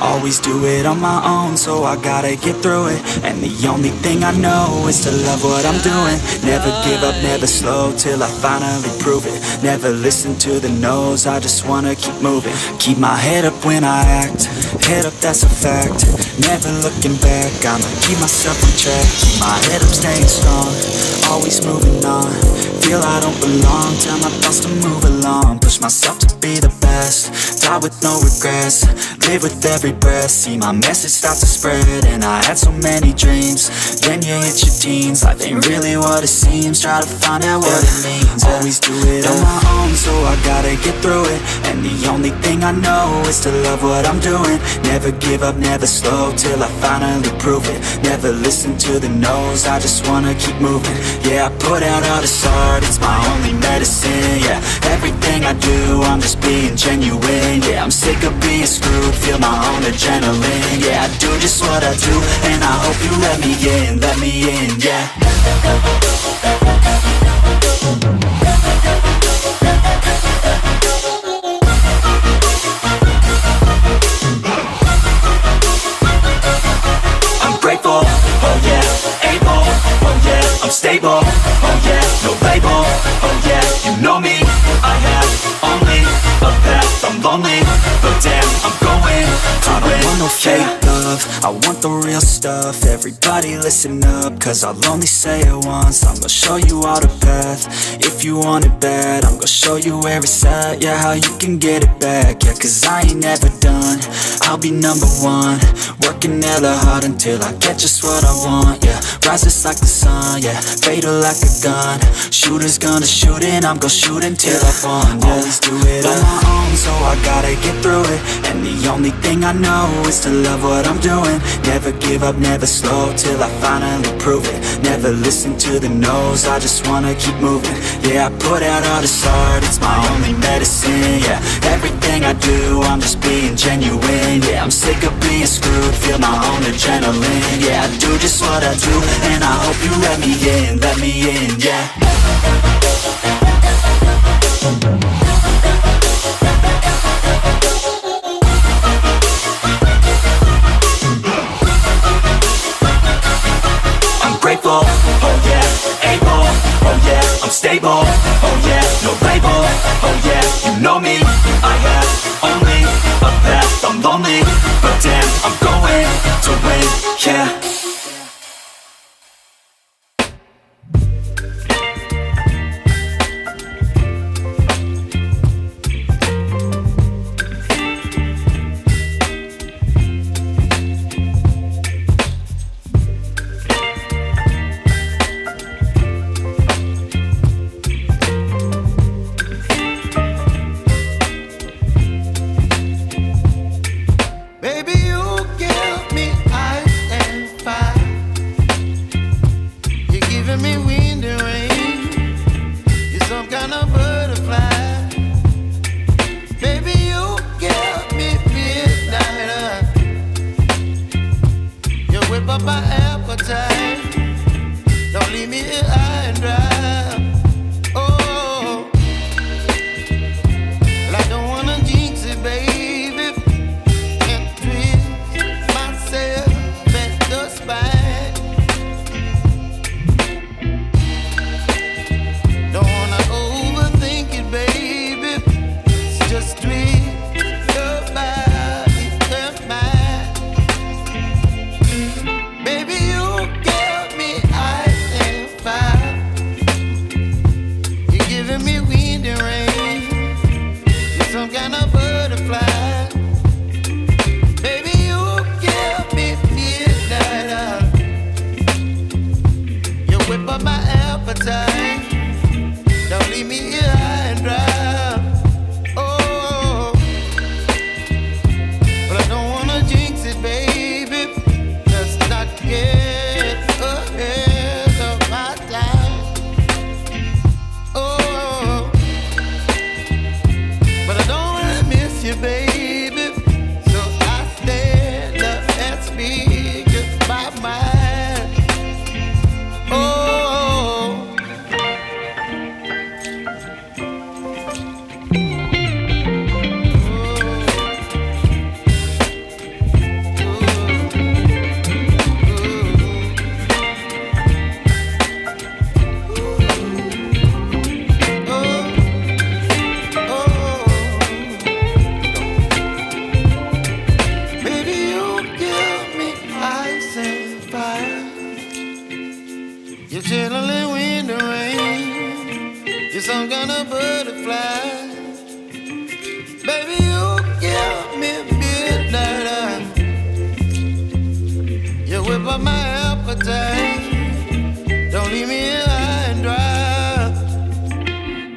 Always do it on my own, so I gotta get through it. And the only thing I know is to love what I'm doing. Never give up, never slow, till I finally prove it. Never listen to the no's, I just wanna keep moving. Keep my head up when I act, head up, that's a fact. Never looking back, I'ma keep myself on track. Keep my head up, staying strong, always moving on. Feel I don't belong, tell my thoughts to move along. Push myself to be the best, die with no regrets. Live with every breath, see my message start to spread. And I had so many dreams, then you hit your teens. Life ain't really what it seems, try to find out what it means. Always do it on my own, so I gotta get through it. And the only thing I know is to love what I'm doing. Never give up, never slow, till I finally prove it. Never listen to the no's, I just wanna keep moving. Yeah, I put out all this art, it's my only medicine. Yeah, everything I do, I'm just being genuine. Yeah, I'm sick of being screwed, feel my own adrenaline. Yeah, I do just what I do, and I hope you let me in, yeah. I'm grateful, oh yeah, able, oh yeah, I'm stable, oh yeah, no label, oh yeah, you know me, I have only a path, I'm lonely, but damn, I'm going to win. I don't want no fake love, I want the real stuff. Everybody listen up, cause I'll only say it once. I'm gonna show you all the path, if you want it bad. I'm gonna show you where it's at, yeah, how you can get it back. Yeah, cause I ain't never done, I'll be number one. Working hella hard until I get just what I want, yeah. Rises like the sun, yeah, fatal like a gun. Shooter's gonna shoot and I'm gonna shoot until I won, yeah. Always do it on my own, so I gotta get through it. And the only thing I know is to love what I'm doing. Never give up, never slow, till I finally prove it. Never listen to the no's, I just wanna keep moving. Yeah, I put out all this art, it's my only medicine. Yeah, everything I do, I'm just being genuine. Yeah, I'm sick of being screwed, feel my own adrenaline. Yeah, I do just what I do, and I hope you let me in, yeah. Grateful, oh yeah, able, oh yeah, I'm stable, oh yeah, no label, oh yeah, you know me, I have only a path, I'm lonely, but damn, I'm going to win, yeah. some kind of butterfly. Baby, you give me midnight. You whip up my appetite. Don't leave me here high and dry. Oh, but I don't wanna jinx it, baby. Let's not get ahead of my time. Oh, but I don't wanna miss you, baby. So I stand up and speak just my mind. Oh. You're chilling in the rain. You're some kind of butterfly. Baby, you give me midnight. You whip up my appetite. Don't leave me here high and dry.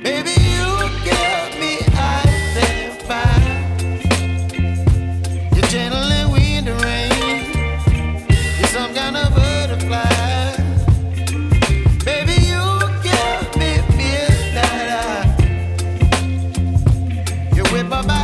Baby, you give me ice and fire. You're channeling wind and rain. You're some kind of butterfly. Bye-bye.